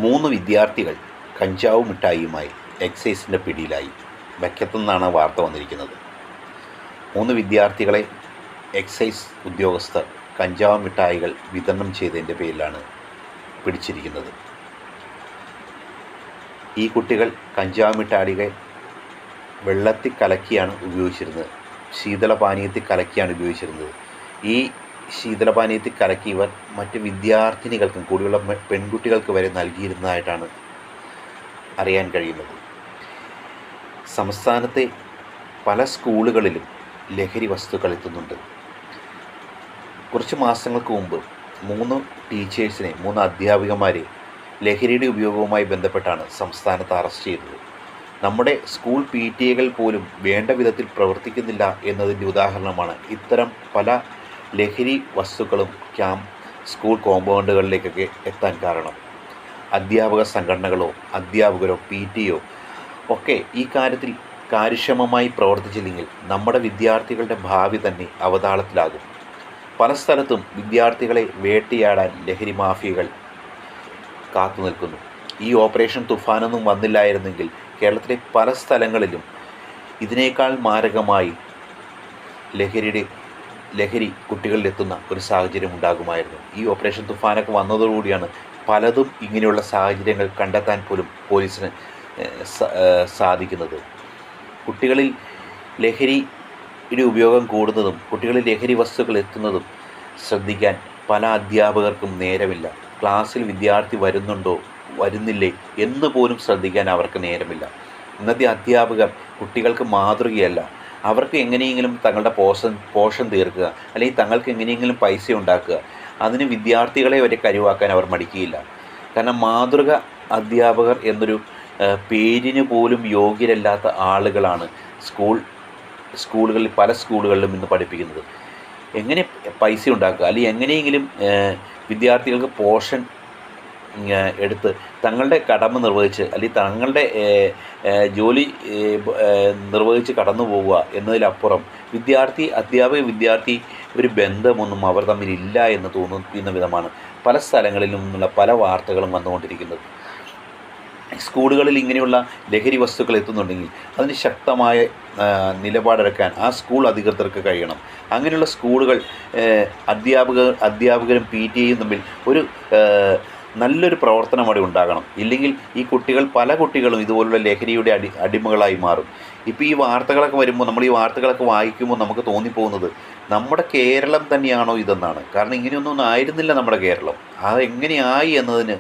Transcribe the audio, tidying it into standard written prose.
3 വിദ്യാർത്ഥികൾ കഞ്ചാവ് മിഠായിയുമായി എക്സൈസിൻ്റെ പിടിയിലായി. വൈക്കത്തുനിന്നാണ് വാർത്ത വന്നിരിക്കുന്നത്. 3 വിദ്യാർത്ഥികളെ എക്സൈസ് ഉദ്യോഗസ്ഥർ കഞ്ചാവ് മിഠായികൾ വിതരണം ചെയ്തതിൻ്റെ പേരിലാണ് പിടിച്ചിരിക്കുന്നത്. ഈ കുട്ടികൾ കഞ്ചാവ് മിഠായികൾ വെള്ളത്തിൽ കലക്കിയാണ് ഉപയോഗിച്ചിരുന്നത്, ശീതളപാനീയത്തിൽ കലക്കിയാണ് ഉപയോഗിച്ചിരുന്നത്. ഈ ശീതളപാനീയത്തിൽ കലക്കി ഇവർ മറ്റ് വിദ്യാർത്ഥിനികൾക്കും കൂടിയുള്ള പെൺകുട്ടികൾക്ക് വരെ നൽകിയിരുന്നതായിട്ടാണ് അറിയാൻ കഴിയുന്നത്. സംസ്ഥാനത്തെ പല സ്കൂളുകളിലും ലഹരി വസ്തുക്കൾ എത്തുന്നുണ്ട്. കുറച്ച് മാസങ്ങൾക്ക് മുമ്പ് 3 ടീച്ചേഴ്സിനെ 3 അധ്യാപികമാരെ ലഹരിയുടെ ഉപയോഗവുമായി ബന്ധപ്പെട്ടാണ് സംസ്ഥാനത്ത് അറസ്റ്റ് ചെയ്തത്. നമ്മുടെ സ്കൂൾ PTA പോലും വേണ്ട വിധത്തിൽ പ്രവർത്തിക്കുന്നില്ല എന്നതിൻ്റെ ഉദാഹരണമാണ് ഇത്തരം പല ലഹരി വസ്തുക്കളും സ്കൂൾ കോമ്പൗണ്ടുകളിലേക്കൊക്കെ എത്താൻ കാരണം. അധ്യാപക സംഘടനകളോ അധ്യാപകരോ PTA ഒക്കെ ഈ കാര്യത്തിൽ കാര്യക്ഷമമായി പ്രവർത്തിച്ചില്ലെങ്കിൽ നമ്മുടെ വിദ്യാർത്ഥികളുടെ ഭാവി തന്നെ അവതാളത്തിലാകും. പല സ്ഥലത്തും വിദ്യാർത്ഥികളെ വേട്ടയാടാൻ ലഹരി മാഫിയകൾ കാത്തു നിൽക്കുന്നു. ഈ ഓപ്പറേഷൻ തുഫാനൊന്നും വന്നില്ലായിരുന്നെങ്കിൽ കേരളത്തിലെ പല സ്ഥലങ്ങളിലും ഇതിനേക്കാൾ മാരകമായി ലഹരി കുട്ടികളിലെത്തുന്ന ഒരു സാഹചര്യം ഉണ്ടാകുമായിരുന്നു. ഈ ഓപ്പറേഷൻ തുഫാനൊക്കെ വന്നതോടുകൂടിയാണ് പലതും ഇങ്ങനെയുള്ള സാഹചര്യങ്ങൾ കണ്ടെത്താൻ പോലും പോലീസിന് സാധിക്കുന്നത്. കുട്ടികളിൽ ലഹരിയുടെ ഉപയോഗം കൂടുന്നതും കുട്ടികളിൽ ലഹരി വസ്തുക്കൾ എത്തുന്നതും ശ്രദ്ധിക്കാൻ പല അധ്യാപകർക്കും നേരമില്ല. ക്ലാസ്സിൽ വിദ്യാർത്ഥി വരുന്നുണ്ടോ വരുന്നില്ലേ എന്ന് പോലും ശ്രദ്ധിക്കാൻ അവർക്ക് നേരമില്ല. ഇന്നത്തെ അധ്യാപകർ കുട്ടികൾക്ക് മാതൃകയല്ല. അവർക്ക് എങ്ങനെയെങ്കിലും തങ്ങളുടെ പോഷൻ തീർക്കുക, അല്ലെങ്കിൽ തങ്ങൾക്ക് എങ്ങനെയെങ്കിലും പൈസ ഉണ്ടാക്കുക, അതിന് വിദ്യാർത്ഥികളെ വരെ കരുവാക്കാൻ അവർ മടിക്കുകയില്ല. കാരണം മാതൃക അധ്യാപകർ എന്നൊരു പേരിന് പോലും യോഗ്യരല്ലാത്ത ആളുകളാണ് സ്കൂളുകളിൽ പല സ്കൂളുകളിലും ഇന്ന് പഠിപ്പിക്കുന്നത്. എങ്ങനെ പൈസ ഉണ്ടാക്കുക, അല്ലെങ്കിൽ എങ്ങനെയെങ്കിലും വിദ്യാർത്ഥികൾക്ക് പോഷൻ എടുത്ത് തങ്ങളുടെ കടമ നിർവഹിച്ച്, അല്ലെങ്കിൽ തങ്ങളുടെ ജോലി നിർവഹിച്ച് കടന്നു പോവുക എന്നതിലപ്പുറം അധ്യാപക ഒരു ബന്ധമൊന്നും അവർ തമ്മിലില്ല എന്ന് തോന്നുന്ന വിധമാണ് പല സ്ഥലങ്ങളിലും നിന്നുള്ള പല വാർത്തകളും വന്നുകൊണ്ടിരിക്കുന്നത്. സ്കൂളുകളിൽ ഇങ്ങനെയുള്ള ലഹരി വസ്തുക്കൾ എത്തുന്നുണ്ടെങ്കിൽ അതിന് ശക്തമായ നിലപാടെടുക്കാൻ ആ സ്കൂൾ അധികൃതർക്ക് കഴിയണം. അങ്ങനെയുള്ള സ്കൂളുകൾ അധ്യാപകരും PTA തമ്മിൽ ഒരു നല്ലൊരു പ്രവർത്തനം അവിടെ ഉണ്ടാകണം. ഇല്ലെങ്കിൽ പല കുട്ടികളും ഇതുപോലുള്ള ലഹരിയുടെ അടിമകളായി മാറും. ഇപ്പോൾ ഈ വാർത്തകളൊക്കെ വരുമ്പോൾ, നമ്മൾ ഈ വാർത്തകളൊക്കെ വായിക്കുമ്പോൾ നമുക്ക് തോന്നിപ്പോകുന്നത് നമ്മുടെ കേരളം തന്നെയാണോ ഇതെന്നാണ്. കാരണം ഇങ്ങനെയൊന്നും ആയിരുന്നില്ല നമ്മുടെ കേരളം. അത് എങ്ങനെയായി എന്നതിന്